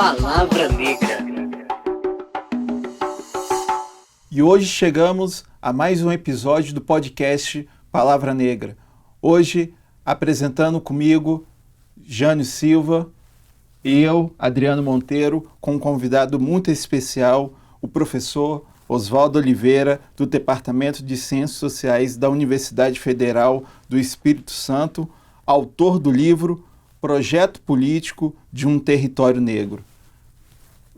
Palavra Negra. E hoje chegamos a mais um episódio do podcast Palavra Negra. Hoje, apresentando comigo Jânio Silva e eu, Adriano Monteiro, com um convidado muito especial, o professor Oswaldo Oliveira, do Departamento de Ciências Sociais da Universidade Federal do Espírito Santo, autor do livro Projeto Político de um Território Negro.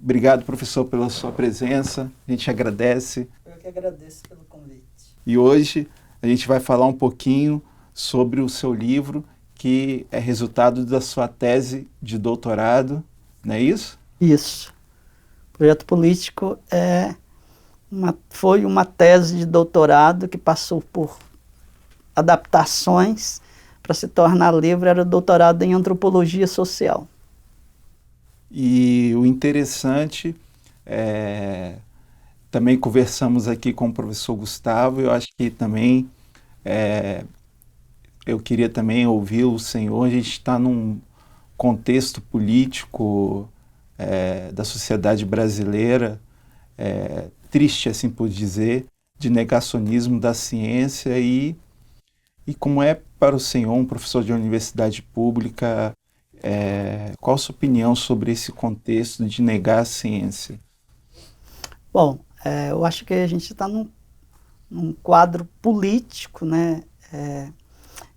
Obrigado, professor, pela sua presença. A gente agradece. Eu que agradeço pelo convite. E hoje a gente vai falar um pouquinho sobre o seu livro, que é resultado da sua tese de doutorado, não é isso? Isso. O projeto político foi uma tese de doutorado que passou por adaptações para se tornar livre. Era doutorado em antropologia social. E o interessante também conversamos aqui com o professor Gustavo, eu acho que também eu queria também ouvir o senhor. A gente está num contexto político da sociedade brasileira, triste assim por dizer, de negacionismo da ciência e como é para o senhor, um professor de universidade pública, qual a sua opinião sobre esse contexto de negar a ciência? Bom, eu acho que a gente está num quadro político, né,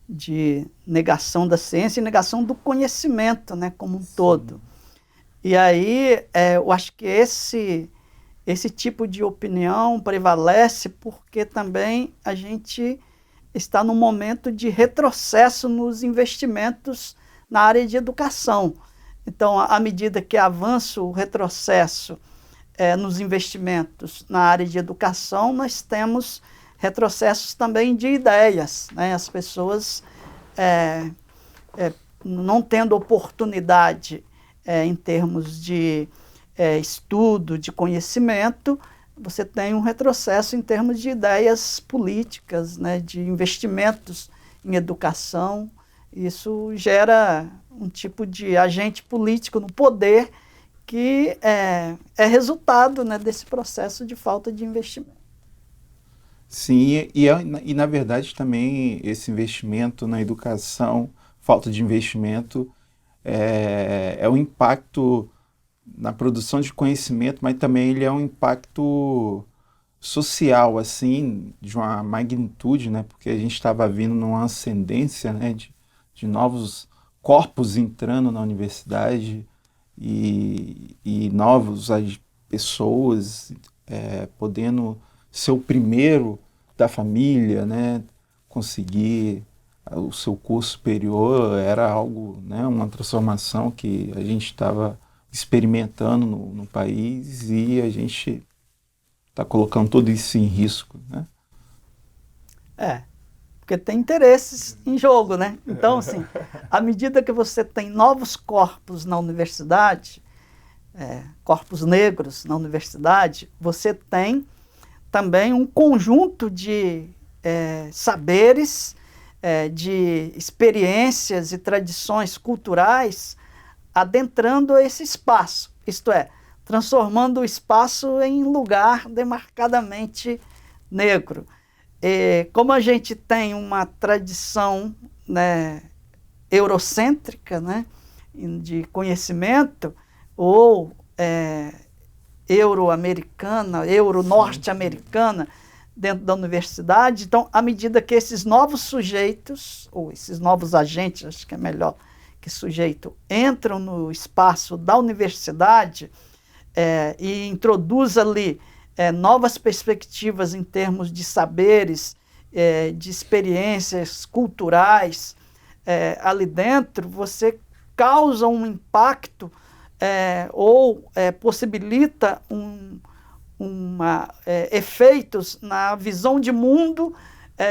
de negação da ciência e negação do conhecimento, né, como um todo. E aí eu acho que esse tipo de opinião prevalece porque também a gente está num momento de retrocesso nos investimentos na área de educação. Então, à medida que avança o retrocesso nos investimentos na área de educação, nós temos retrocessos também de ideias, né? As pessoas não tendo oportunidade em termos de estudo, de conhecimento, você tem um retrocesso em termos de ideias políticas, né? De investimentos em educação. Isso gera um tipo de agente político no poder que é resultado, né, desse processo de falta de investimento. Sim, e na verdade também esse investimento na educação, falta de investimento, é um impacto na produção de conhecimento, mas também ele é um impacto social, assim, de uma magnitude, né, porque a gente estava vindo numa ascendência, né, de novos corpos entrando na universidade e novas pessoas podendo ser o primeiro da família, né, conseguir o seu curso superior. Era algo, né, uma transformação que a gente estava experimentando no país e a gente está colocando tudo isso em risco, né? Porque tem interesses em jogo, né? Então, assim, à medida que você tem novos corpos na universidade, corpos negros na universidade, você tem também um conjunto de saberes, de experiências e tradições culturais adentrando esse espaço, isto é, transformando o espaço em lugar demarcadamente negro. Como a gente tem uma tradição, né, eurocêntrica, né, de conhecimento, ou euro-americana, euro-norte-americana, dentro da universidade, então, à medida que esses novos sujeitos, ou esses novos agentes, acho que é melhor que sujeito, entram no espaço da universidade e introduz ali novas perspectivas em termos de saberes, de experiências culturais ali dentro, você causa um impacto ou possibilita efeitos na visão de mundo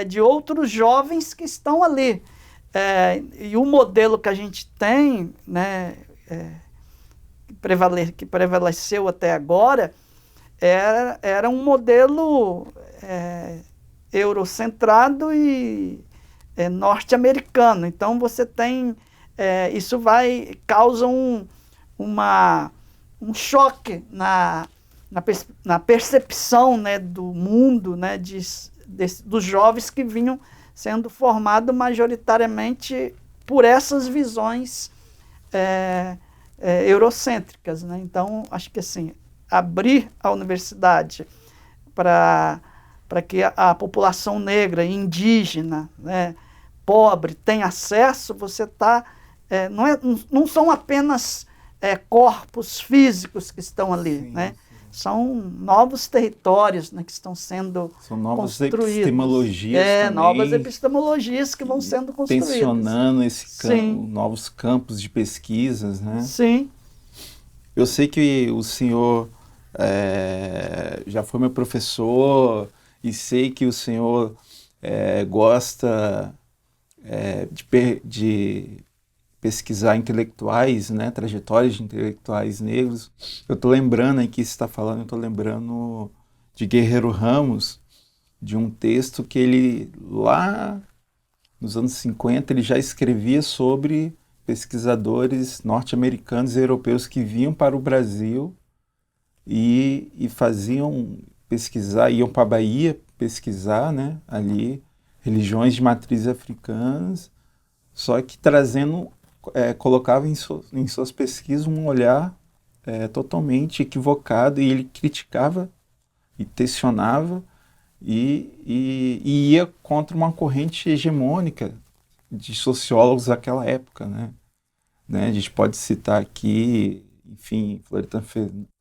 de outros jovens que estão ali. E o modelo que a gente tem, né, que prevaleceu até agora, era um modelo eurocentrado e norte-americano. Então você tem, isso causa uma um choque na percepção, né, do mundo, né, dos jovens que vinham sendo formados majoritariamente por essas visões eurocêntricas, né? Então, acho que assim, abrir a universidade para que a população negra, indígena, né, pobre, tenha acesso, você está... não são apenas corpos físicos que estão ali, Sim, né? sim. São novos territórios, né, que estão sendo São novas construídos. epistemologias também. Novas epistemologias que vão sendo construídas. Tensionando esse Sim. novos campos de pesquisas, né? Sim. Eu sei que o senhor já foi meu professor e sei que o senhor gosta de pesquisar intelectuais, né, trajetórias de intelectuais negros. Eu estou lembrando aqui, você está falando, eu estou lembrando de Guerreiro Ramos, de um texto que ele, lá nos anos 50, ele já escrevia sobre pesquisadores norte-americanos e europeus que vinham para o Brasil e faziam pesquisar, iam para a Bahia pesquisar, né, ali, religiões de matriz africanas, só que trazendo, colocava em suas pesquisas um olhar totalmente equivocado, e ele criticava e tensionava e ia contra uma corrente hegemônica de sociólogos daquela época, né? A gente pode citar aqui, enfim,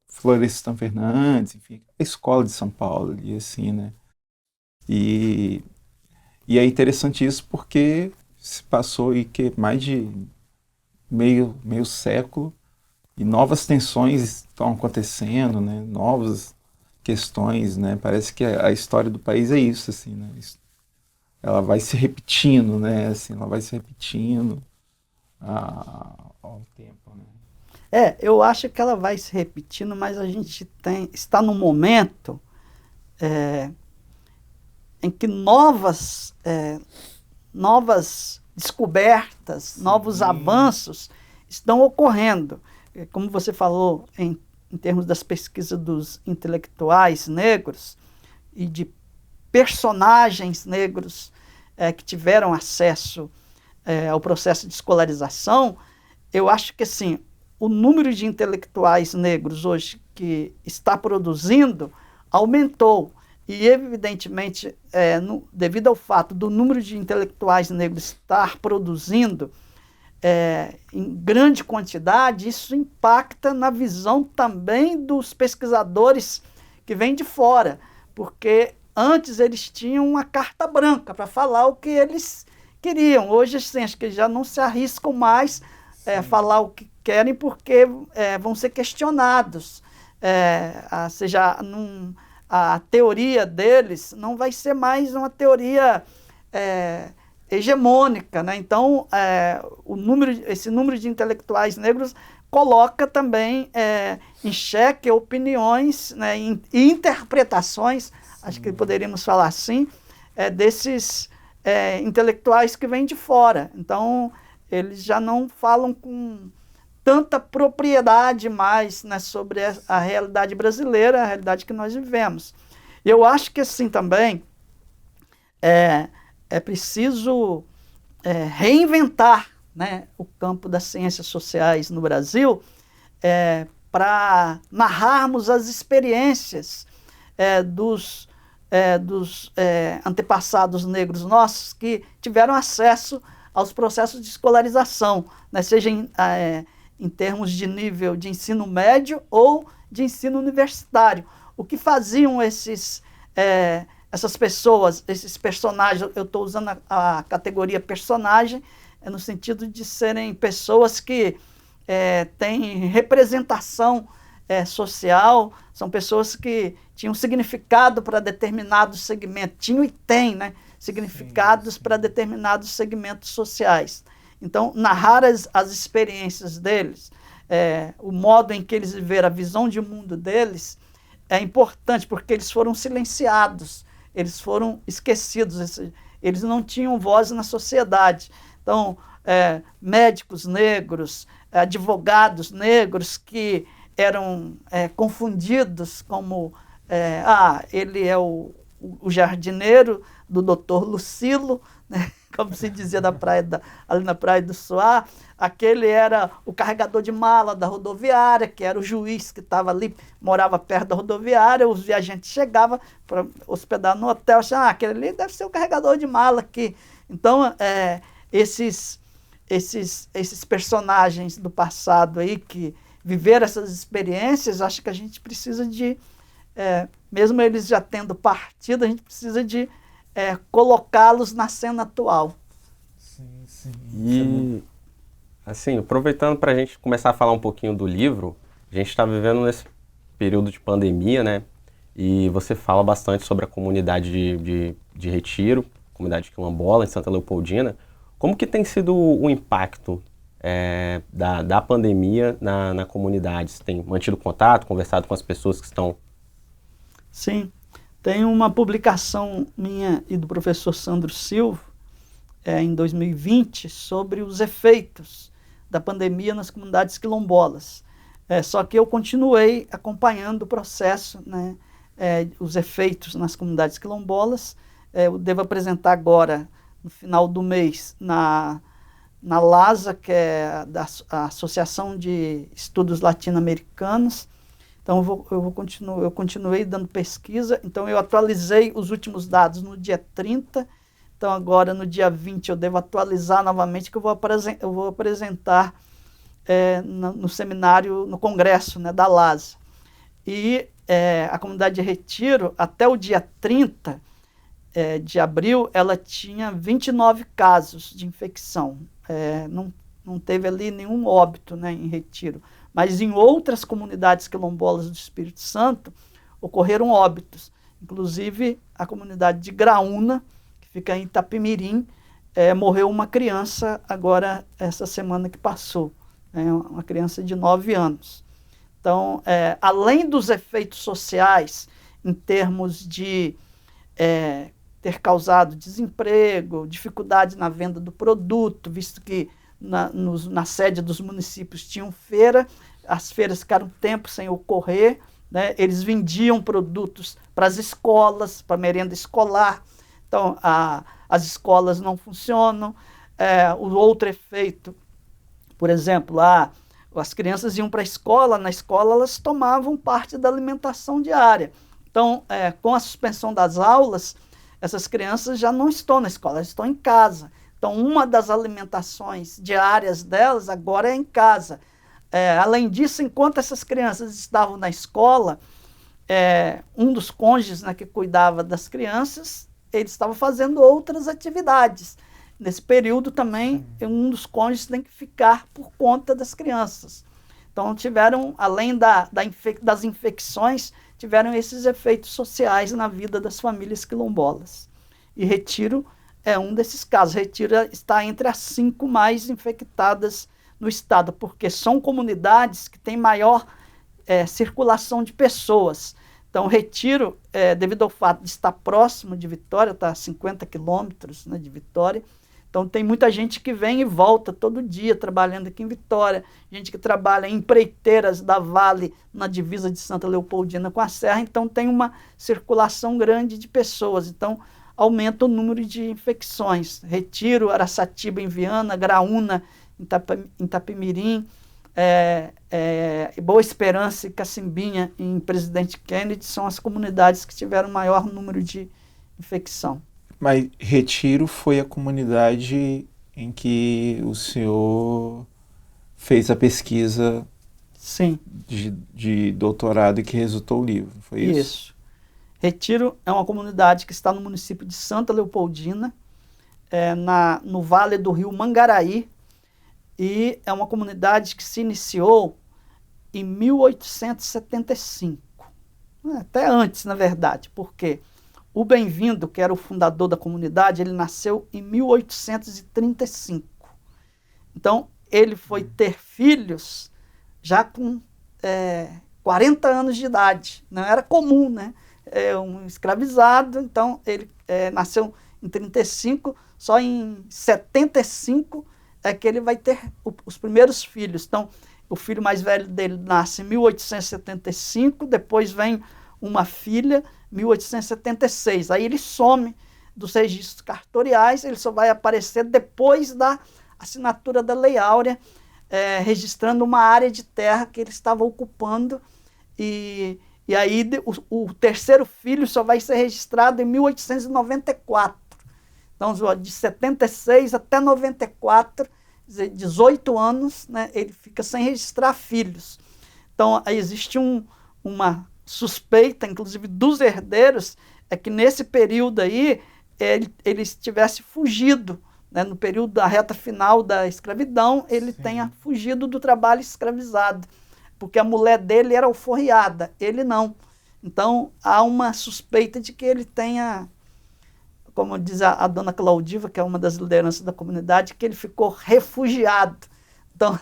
Florestan Fernandes, enfim, a escola de São Paulo ali, assim, né? E é interessante isso porque se passou aí que mais de meio século e novas tensões estão acontecendo, né? Novas questões, né? Parece que a história do país é isso, assim, né? Ela vai se repetindo, né? Assim, ela vai se repetindo ao tempo, né? Eu acho que ela vai se repetindo, mas a gente está num momento em que novas descobertas, sim, novos avanços estão ocorrendo. Como você falou, em termos das pesquisas dos intelectuais negros e de personagens negros que tiveram acesso ao processo de escolarização, eu acho que assim, o número de intelectuais negros hoje que está produzindo aumentou. E, evidentemente, devido ao fato do número de intelectuais negros estar produzindo em grande quantidade, isso impacta na visão também dos pesquisadores que vêm de fora, porque antes eles tinham uma carta branca para falar o que eles queriam. Hoje, assim, acho que já não se arriscam mais falar o que querem, porque vão ser questionados. A teoria deles não vai ser mais uma teoria hegemônica, né? Então, esse número de intelectuais negros coloca também em xeque opiniões, né, e interpretações, acho que poderíamos falar assim, desses intelectuais que vêm de fora. Então, eles já não falam com tanta propriedade mais, né, sobre a realidade brasileira, a realidade que nós vivemos. E eu acho que assim também é preciso reinventar, né, o campo das ciências sociais no Brasil para narrarmos as experiências dos antepassados negros nossos que tiveram acesso aos processos de escolarização, né, seja em termos de nível de ensino médio ou de ensino universitário. O que faziam essas pessoas, esses personagens, eu estou usando a categoria personagem, no sentido de serem pessoas que têm representação social, são pessoas que tinham significado para determinados segmentos, tinham e têm, né, significados para determinados segmentos sociais. Então, narrar as experiências deles, o modo em que eles viveram, a visão de mundo deles, é importante, porque eles foram silenciados, eles foram esquecidos, eles não tinham voz na sociedade. Então, médicos negros, advogados negros que eram confundidos como, ele é o jardineiro do doutor Lucilo, né? Como se dizia ali na Praia do Suá. Aquele era o carregador de mala da rodoviária, que era o juiz que estava ali, morava perto da rodoviária. Os viajantes chegavam para hospedar no hotel, achavam, aquele ali deve ser o carregador de mala aqui. Então, esses personagens do passado aí que viveram essas experiências, acho que a gente precisa de, mesmo eles já tendo partido, a gente precisa de colocá-los na cena atual. Sim, sim. E, assim, aproveitando para a gente começar a falar um pouquinho do livro, a gente está vivendo nesse período de pandemia, né? E você fala bastante sobre a comunidade de Retiro, comunidade quilombola em Santa Leopoldina. Como que tem sido o impacto da pandemia na comunidade? Você tem mantido contato, conversado com as pessoas que estão... Sim. Tem uma publicação minha e do professor Sandro Silva, em 2020, sobre os efeitos da pandemia nas comunidades quilombolas. Só que eu continuei acompanhando o processo, né, os efeitos nas comunidades quilombolas. Eu devo apresentar agora, no final do mês, na LASA, que é a Associação de Estudos Latino-Americanos. Então, eu continuei dando pesquisa. Então, eu atualizei os últimos dados no dia 30. Então, agora, no dia 20, eu devo atualizar novamente, que eu vou apresentar no seminário, no congresso, né, da LASA. E a comunidade de Retiro, até o dia 30 de abril, ela tinha 29 casos de infecção. Não teve ali nenhum óbito, né, em Retiro. Mas em outras comunidades quilombolas do Espírito Santo ocorreram óbitos. Inclusive a comunidade de Graúna, que fica em Itapemirim, morreu uma criança agora, essa semana que passou, uma criança de 9 anos. Então, além dos efeitos sociais, em termos de ter causado desemprego, dificuldade na venda do produto, visto que na sede dos municípios tinham feira, as feiras ficaram tempo sem ocorrer, né? Eles vendiam produtos para as escolas, para a merenda escolar, então as escolas não funcionam. O outro efeito, por exemplo, as crianças iam para a escola, na escola elas tomavam parte da alimentação diária. Então, com a suspensão das aulas, essas crianças já não estão na escola, elas estão em casa. Então, uma das alimentações diárias delas agora é em casa. Além disso, enquanto essas crianças estavam na escola, um dos cônjuges, né, que cuidava das crianças, ele estava fazendo outras atividades. Nesse período também, um dos cônjuges tem que ficar por conta das crianças. Então, tiveram, além das infecções, tiveram esses efeitos sociais na vida das famílias quilombolas. E Retiro é um desses casos. Retiro está entre as 5 mais infectadas no estado, porque são comunidades que têm maior circulação de pessoas. Então, Retiro, devido ao fato de estar próximo de Vitória, está a 50 quilômetros, né, de Vitória, então tem muita gente que vem e volta todo dia trabalhando aqui em Vitória, gente que trabalha em empreiteiras da Vale, na divisa de Santa Leopoldina com a Serra, então tem uma circulação grande de pessoas. Então, aumenta o número de infecções. Retiro, Araçatiba em Viana, Graúna em Itapemirim, Boa Esperança e Cacimbinha em Presidente Kennedy são as comunidades que tiveram maior número de infecção. Mas Retiro foi a comunidade em que o senhor fez a pesquisa, sim, de doutorado e que resultou o livro, foi isso? Isso. Retiro é uma comunidade que está no município de Santa Leopoldina, no vale do rio Mangaraí, e é uma comunidade que se iniciou em 1875, até antes, na verdade, porque o Bem-vindo, que era o fundador da comunidade, ele nasceu em 1835. Então, ele foi ter filhos já com 40 anos de idade. Não era comum, né? Um escravizado, então ele nasceu em 35, só em 75 é que ele vai ter os primeiros filhos. Então, o filho mais velho dele nasce em 1875, depois vem uma filha, 1876. Aí ele some dos registros cartoriais, ele só vai aparecer depois da assinatura da Lei Áurea, registrando uma área de terra que ele estava ocupando, e aí o terceiro filho só vai ser registrado em 1894. Então, de 76 até 94, 18 anos, né, ele fica sem registrar filhos. Então, existe uma suspeita, inclusive dos herdeiros, que nesse período aí ele tivesse fugido, né, no período da reta final da escravidão, ele tenha fugido do trabalho escravizado, porque a mulher dele era alforriada, ele não. Então, há uma suspeita de que ele tenha, como diz a dona Claudiva, que é uma das lideranças da comunidade, que ele ficou refugiado. Então,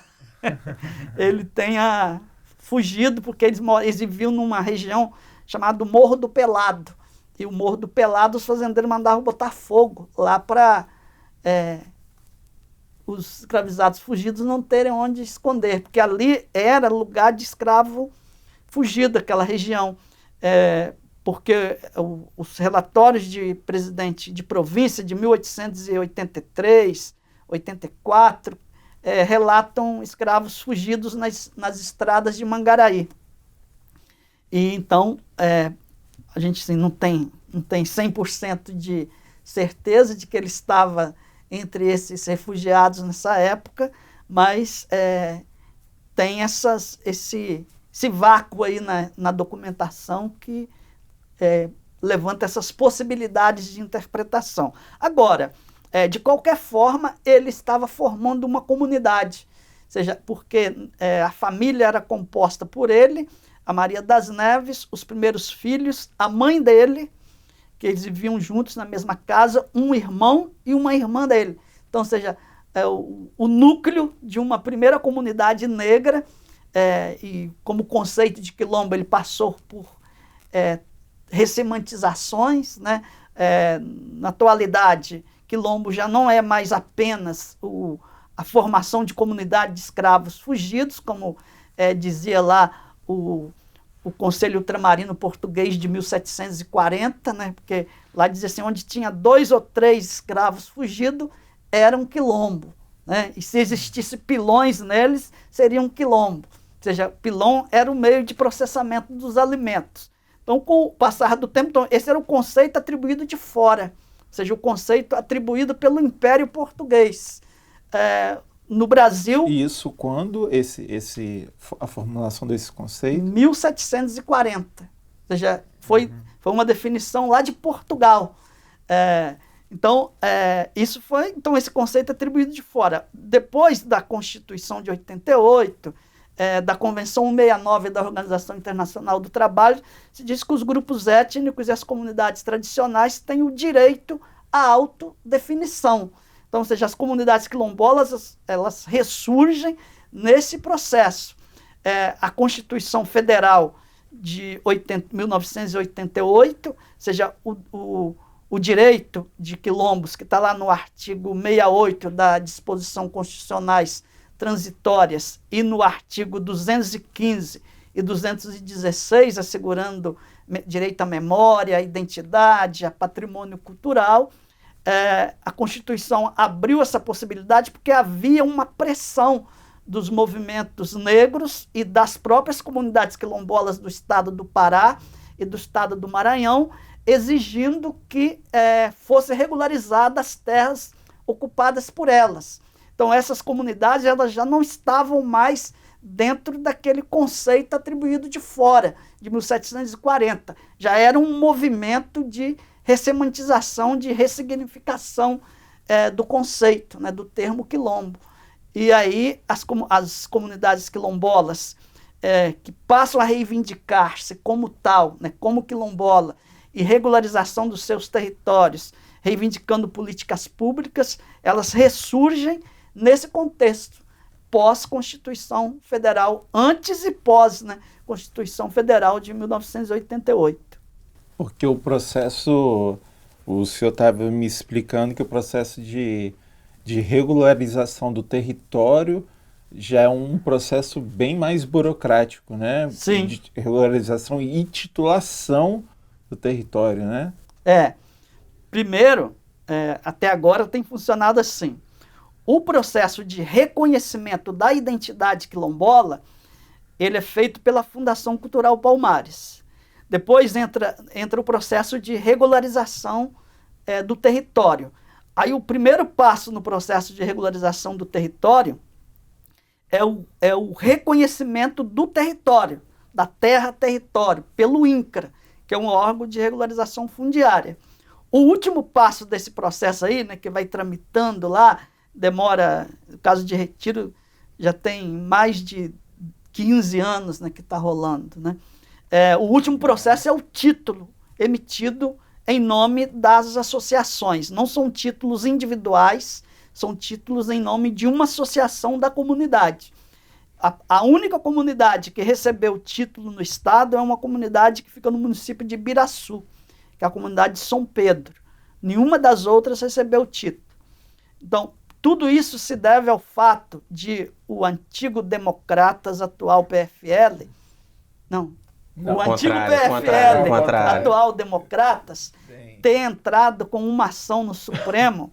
ele tenha fugido, porque eles viviam numa região chamada Morro do Pelado. E o Morro do Pelado, os fazendeiros mandavam botar fogo lá para os escravizados fugidos não terem onde esconder, porque ali era lugar de escravo fugido, aquela região. Porque os relatórios de presidente de província de 1883, 84, relatam escravos fugidos nas estradas de Mangaraí. E então, a gente assim, não tem 100% de certeza de que ele estava entre esses refugiados nessa época, mas tem esse vácuo aí na documentação que levanta essas possibilidades de interpretação. Agora, de qualquer forma, ele estava formando uma comunidade, seja, porque a família era composta por ele, a Maria das Neves, os primeiros filhos, a mãe dele, que eles viviam juntos na mesma casa, um irmão e uma irmã dele. Então, seja, o núcleo de uma primeira comunidade negra, e como conceito de quilombo ele passou por ressemantizações, né? Na atualidade, quilombo já não é mais apenas a formação de comunidade de escravos fugidos, como dizia lá o Conselho Ultramarino Português de 1740, né? Porque lá dizia assim, onde tinha 2 ou 3 escravos fugidos, era um quilombo, né? E se existisse pilões neles, seria um quilombo. Ou seja, pilão era o meio de processamento dos alimentos. Então, com o passar do tempo, então, esse era o conceito atribuído de fora, ou seja, o conceito atribuído pelo Império Português. No Brasil... E isso quando a formulação desse conceito? 1740. Ou seja, foi uma definição lá de Portugal. Então, esse conceito atribuído de fora. Depois da Constituição de 88... da Convenção 169 da Organização Internacional do Trabalho, se diz que os grupos étnicos e as comunidades tradicionais têm o direito à autodefinição. Então, ou seja, as comunidades quilombolas, elas ressurgem nesse processo. A Constituição Federal de 1988, ou seja, o direito de quilombos, que está lá no artigo 68 da Disposição Constitucionais transitórias e no artigo 215 e 216, assegurando direito à memória, à identidade, a patrimônio cultural, a Constituição abriu essa possibilidade porque havia uma pressão dos movimentos negros e das próprias comunidades quilombolas do estado do Pará e do estado do Maranhão, exigindo que fossem regularizadas as terras ocupadas por elas. Então, essas comunidades elas já não estavam mais dentro daquele conceito atribuído de fora, de 1740. Já era um movimento de ressemantização, de ressignificação do conceito, né, do termo quilombo. E aí as comunidades quilombolas que passam a reivindicar-se como tal, né, como quilombola, e regularização dos seus territórios, reivindicando políticas públicas, elas ressurgem nesse contexto, pós-Constituição Federal, antes e pós, né, Constituição Federal de 1988. Porque o processo, o senhor estava me explicando que o processo de regularização do território já é um processo bem mais burocrático, né? Sim. De regularização e titulação do território, né? Primeiro, até agora tem funcionado assim. O processo de reconhecimento da identidade quilombola, ele é feito pela Fundação Cultural Palmares. Depois entra o processo de regularização do território. Aí o primeiro passo no processo de regularização do território é o reconhecimento do território, da terra-território, pelo INCRA, que é um órgão de regularização fundiária. O último passo desse processo aí, né, que vai tramitando lá, demora, no caso de Retiro, já tem mais de 15 anos, né, que está rolando, né? O último processo é o título emitido em nome das associações. Não são títulos individuais, são títulos em nome de uma associação da comunidade. A única comunidade que recebeu o título no estado é uma comunidade que fica no município de Ibiraçu, que é a comunidade de São Pedro. Nenhuma das outras recebeu o título. Então, tudo isso se deve ao fato de o antigo Democratas, atual PFL, o antigo PFL, atual Democratas, ter entrado com uma ação no Supremo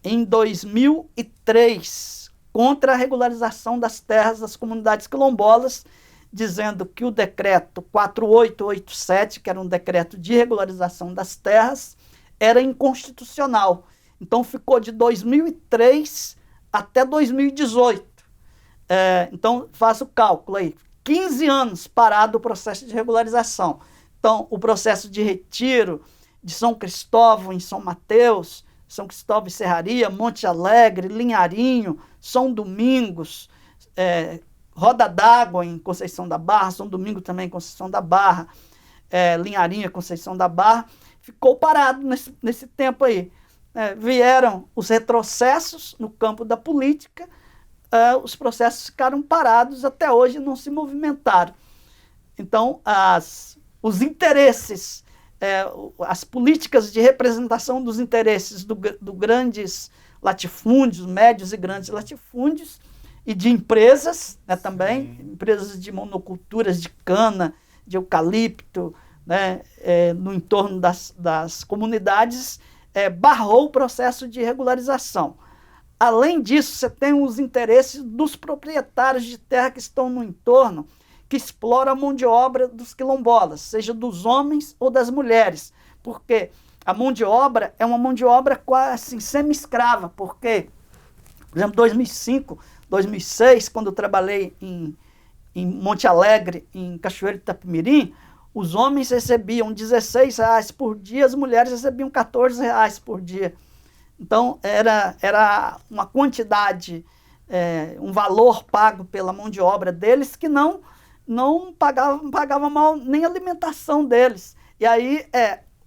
em 2003 contra a regularização das terras das comunidades quilombolas, dizendo que o decreto 4887, que era um decreto de regularização das terras, era inconstitucional. Então ficou de 2003 até 2018. Então faça o cálculo aí. 15 anos parado o processo de regularização. Então o processo de Retiro, de São Cristóvão em São Mateus, São Cristóvão e Serraria, Monte Alegre, Linharinho, São Domingos, Roda d'Água em Conceição da Barra, São Domingo também em Conceição da Barra, Linharinho, Conceição da Barra, ficou parado nesse tempo aí. Vieram os retrocessos no campo da política, os processos ficaram parados, até hoje não se movimentaram. Então, os interesses, as políticas de representação dos interesses do grandes latifúndios, médios e grandes latifúndios, e de empresas, né, também, empresas de monoculturas de cana, de eucalipto, né, no entorno das comunidades, barrou o processo de regularização. Além disso, você tem os interesses dos proprietários de terra que estão no entorno, que exploram a mão de obra dos quilombolas, seja dos homens ou das mulheres, porque a mão de obra é uma mão de obra quase assim, semi-escrava, porque, por exemplo, 2005, 2006, quando eu trabalhei em Monte Alegre, em Cachoeiro de Itapemirim, os homens recebiam R$16 por dia, as mulheres recebiam R$14 por dia. Então, era uma quantidade, um valor pago pela mão de obra deles que não pagava mal nem a alimentação deles. E aí,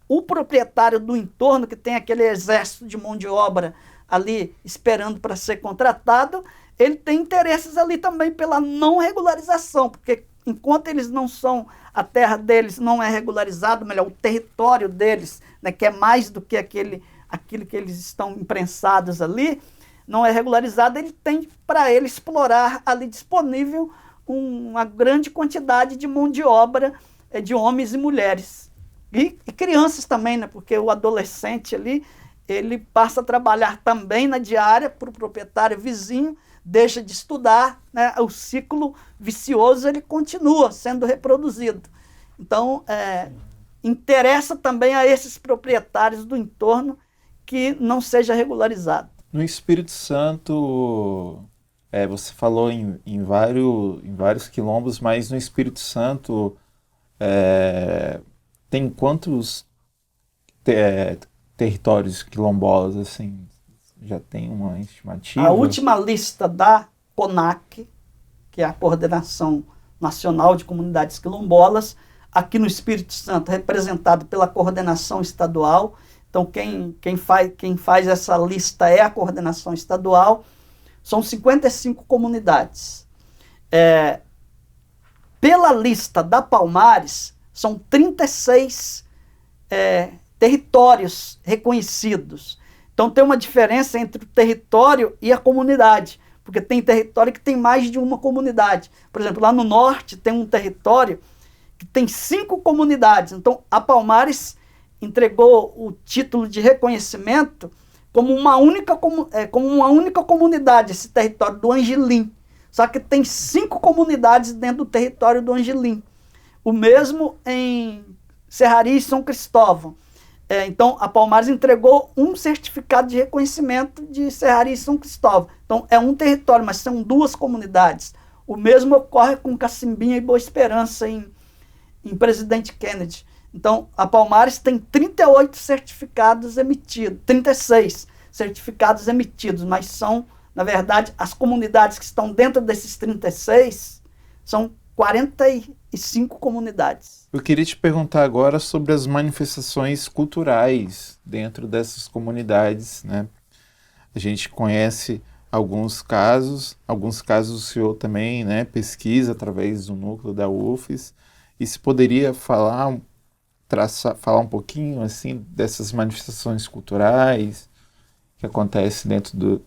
o proprietário do entorno, que tem aquele exército de mão de obra ali esperando para ser contratado, ele tem interesses ali também pela não regularização, porque enquanto eles não são, a terra deles não é regularizada, melhor, o território deles, né, que é mais do que aquilo que eles estão imprensados ali, não é regularizado, ele tem para ele explorar ali disponível uma grande quantidade de mão de obra de homens e mulheres. E crianças também, né, porque o adolescente ali, ele passa a trabalhar também na diária para o proprietário vizinho, deixa de estudar, né, o ciclo vicioso ele continua sendo reproduzido. Então, interessa também a esses proprietários do entorno que não seja regularizado. No Espírito Santo, você falou em vários quilombos, mas no Espírito Santo tem quantos territórios quilombolas, assim? Já tem uma estimativa? A última lista da CONAC, que é a Coordenação Nacional de Comunidades Quilombolas, aqui no Espírito Santo, representado pela Coordenação Estadual. Então, quem faz essa lista é a Coordenação Estadual. São 55 comunidades. Pela lista da Palmares, são 36 territórios reconhecidos. Então tem uma diferença entre o território e a comunidade, porque tem território que tem mais de uma comunidade. Por exemplo, lá no norte tem um território que tem 5 comunidades. Então, a Palmares entregou o título de reconhecimento como uma única comunidade, esse território do Angelim. Só que tem 5 comunidades dentro do território do Angelim. O mesmo em Serraria e São Cristóvão. Então, a Palmares entregou um certificado de reconhecimento de Serraria e São Cristóvão. Então, é um território, mas são 2 comunidades. O mesmo ocorre com Cacimbinha e Boa Esperança em Presidente Kennedy. Então, a Palmares tem 38 certificados emitidos, 36 certificados emitidos, mas são, na verdade, as comunidades que estão dentro desses 36 são 45 comunidades. Eu queria te perguntar agora sobre as manifestações culturais dentro dessas comunidades, né? A gente conhece alguns casos o senhor também, né, pesquisa através do núcleo da UFES, e se poderia falar um pouquinho assim dessas manifestações culturais que acontecem dentro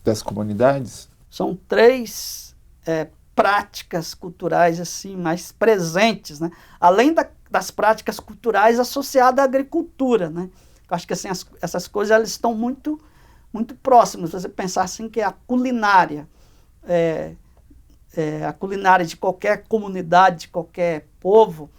das comunidades? São 3 práticas culturais assim mais presentes, né? Além das práticas culturais associadas à agricultura, né? Eu acho que assim, essas coisas elas estão muito, muito próximas. Você pensar assim que a culinária de qualquer comunidade, de qualquer povo,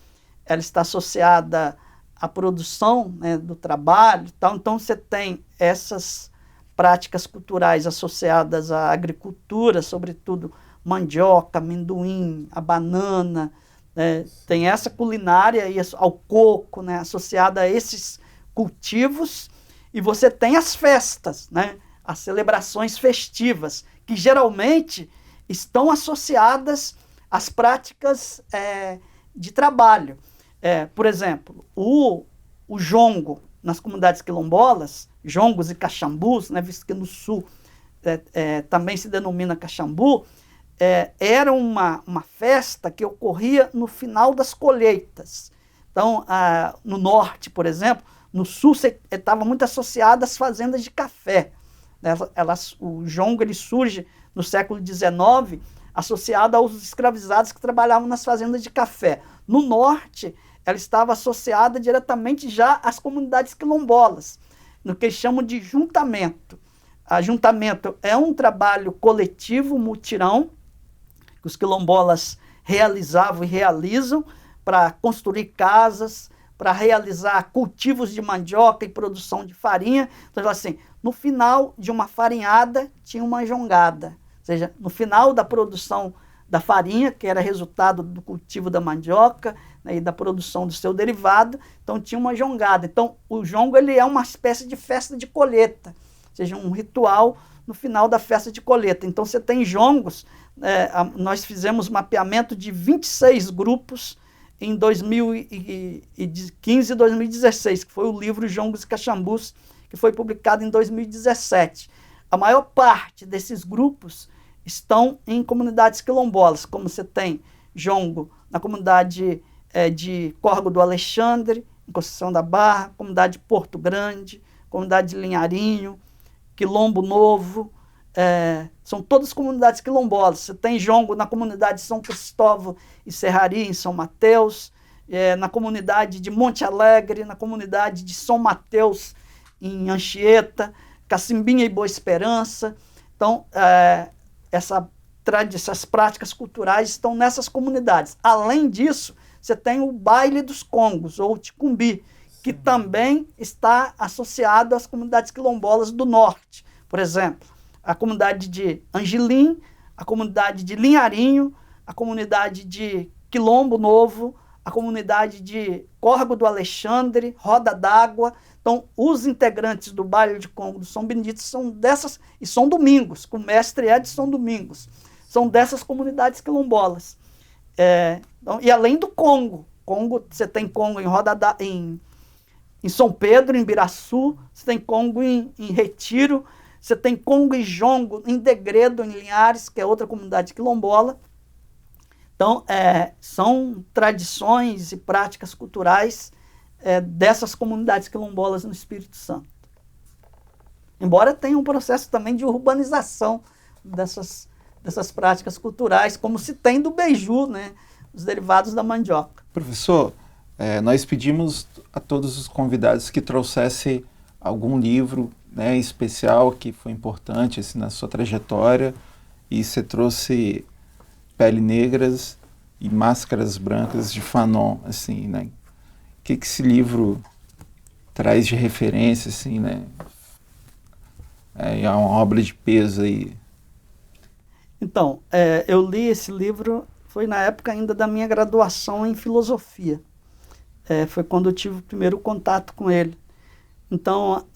ela está associada à produção, né, do trabalho, tal. Então você tem essas práticas culturais associadas à agricultura, sobretudo mandioca, amendoim, a banana, né? Tem essa culinária ao coco, né, associada a esses cultivos, e você tem as festas, né, as celebrações festivas, que geralmente estão associadas às práticas de trabalho. Por exemplo, o jongo nas comunidades quilombolas, jongos e caxambus, né, visto que no sul também se denomina caxambu, era uma festa que ocorria no final das colheitas. Então, no norte, por exemplo, no sul estava muito associado às fazendas de café. O jongo ele surge no século XIX, associado aos escravizados que trabalhavam nas fazendas de café. No norte, ela estava associada diretamente já às comunidades quilombolas, no que eles chamam de juntamento. Ajuntamento é um trabalho coletivo, mutirão, que os quilombolas realizavam e realizam para construir casas, para realizar cultivos de mandioca e produção de farinha. Então, assim, no final de uma farinhada tinha uma jongada. Ou seja, no final da produção da farinha, que era resultado do cultivo da mandioca, né, e da produção do seu derivado, então tinha uma jongada. Então, o jongo ele é uma espécie de festa de colheita, ou seja, um ritual no final da festa de colheita. Então, você tem jongos, nós fizemos mapeamento de 26 grupos em 2015 e 2016, que foi o livro Jongos e Caxambus, que foi publicado em 2017. A maior parte desses grupos estão em comunidades quilombolas, como você tem jongo na comunidade de Córrego do Alexandre, em Conceição da Barra, comunidade de Porto Grande, comunidade de Linharinho, Quilombo Novo, são todas comunidades quilombolas. Você tem jongo na comunidade de São Cristóvão e Serraria, em São Mateus, na comunidade de Monte Alegre, na comunidade de São Mateus, em Anchieta, Cacimbinha e Boa Esperança. Então, essas práticas culturais estão nessas comunidades. Além disso, você tem o baile dos congos, ou ticumbi, que também está associado às comunidades quilombolas do norte. Por exemplo, a comunidade de Angelim, a comunidade de Linharinho, a comunidade de Quilombo Novo, a comunidade de Córrego do Alexandre, Roda d'Água. Então, os integrantes do baile de Congo do São Benedito são dessas, e São Domingos, com o mestre Edson Domingos, são dessas comunidades quilombolas. Então, e além do Congo, você tem Congo em São Pedro, em Biraçu, você tem Congo em Retiro, você tem Congo e jongo em Degredo, em Linhares, que é outra comunidade quilombola. Então, são tradições e práticas culturais dessas comunidades quilombolas no Espírito Santo. Embora tenha um processo também de urbanização dessas práticas culturais, como se tem do beiju, né? Os derivados da mandioca. Professor, nós pedimos a todos os convidados que trouxessem algum livro, né, especial que foi importante assim, na sua trajetória, e você trouxe Pele Negras e Máscaras Brancas de Fanon, assim, né? O que esse livro traz de referência, assim, né? É uma obra de peso aí. Então, eu li esse livro, foi na época ainda da minha graduação em filosofia. Foi quando eu tive o primeiro contato com ele. Então,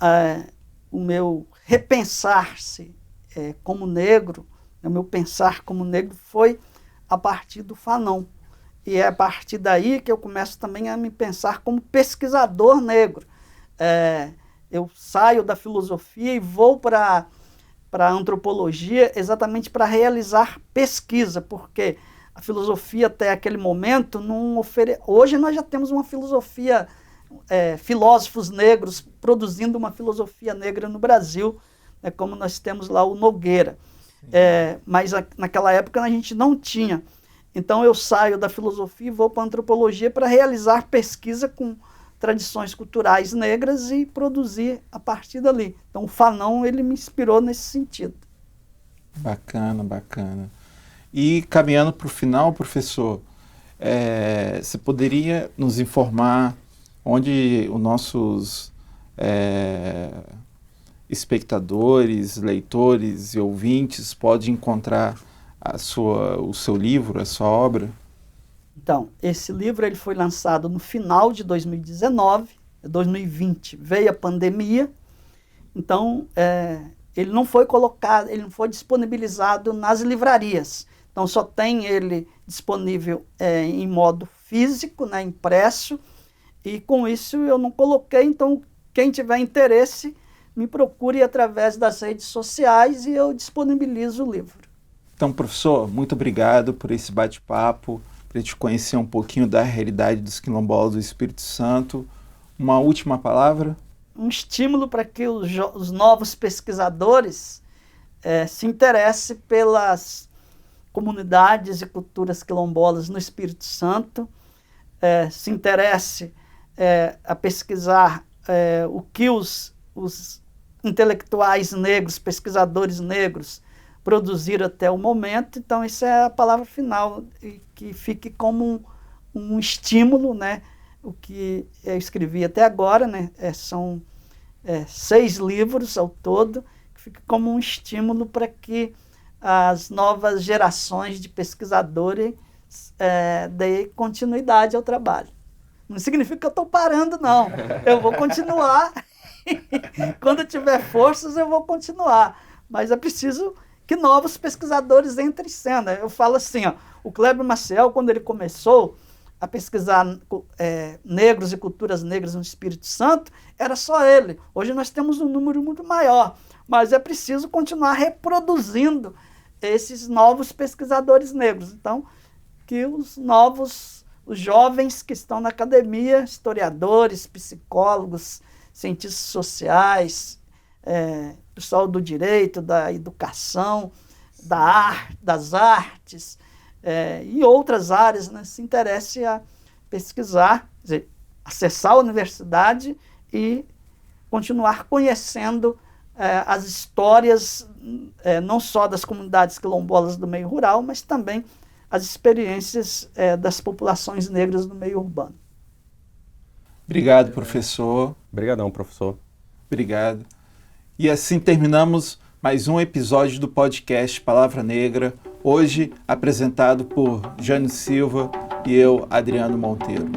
o meu repensar-se como negro, o meu pensar como negro foi a partir do Fanon. E é a partir daí que eu começo também a me pensar como pesquisador negro. Eu saio da filosofia e vou para a antropologia exatamente para realizar pesquisa, porque a filosofia até aquele momento não oferece... Hoje nós já temos uma filosofia, filósofos negros produzindo uma filosofia negra no Brasil, né, como nós temos lá o Nogueira. Mas naquela época a gente não tinha. Então eu saio da filosofia e vou para a antropologia para realizar pesquisa com tradições culturais negras e produzir a partir dali. Então o Fanon, ele me inspirou nesse sentido. Bacana, bacana. E caminhando para o final, professor, você poderia nos informar onde os nossos espectadores, leitores e ouvintes podem encontrar o seu livro, a sua obra? Então, esse livro ele foi lançado no final de 2019, 2020 veio a pandemia, então ele não foi colocado, ele não foi disponibilizado nas livrarias. Então só tem ele disponível em modo físico, né, impresso, e com isso eu não coloquei. Então quem tiver interesse me procure através das redes sociais e eu disponibilizo o livro. Então, professor, muito obrigado por esse bate-papo, para a gente conhecer um pouquinho da realidade dos quilombolas do Espírito Santo. Uma última palavra? Um estímulo para que os novos pesquisadores se interessem pelas comunidades e culturas quilombolas no Espírito Santo, se interesse a pesquisar o que os intelectuais negros, pesquisadores negros produziram até o momento. Então, isso é a palavra final, e que fique como um estímulo, né? O que eu escrevi até agora, né? São 6 livros ao todo, que fique como um estímulo para que as novas gerações de pesquisadores deem continuidade ao trabalho. Não significa que eu estou parando, não. Eu vou continuar. Quando eu tiver forças, eu vou continuar. Mas é preciso que novos pesquisadores entrem em cena. Eu falo assim, o Kleber Maciel, quando ele começou a pesquisar negros e culturas negras no Espírito Santo, era só ele. Hoje nós temos um número muito maior, mas é preciso continuar reproduzindo esses novos pesquisadores negros. Então, que os jovens que estão na academia, historiadores, psicólogos, cientistas sociais, pessoal do direito, da educação, das artes, e outras áreas, né, se interesse a pesquisar, quer dizer, acessar a universidade e continuar conhecendo as histórias, não só das comunidades quilombolas do meio rural, mas também as experiências das populações negras no meio urbano. Obrigado, professor. Obrigadão, professor. Obrigado. E assim terminamos mais um episódio do podcast Palavra Negra, hoje apresentado por Jânio Silva e eu, Adriano Monteiro.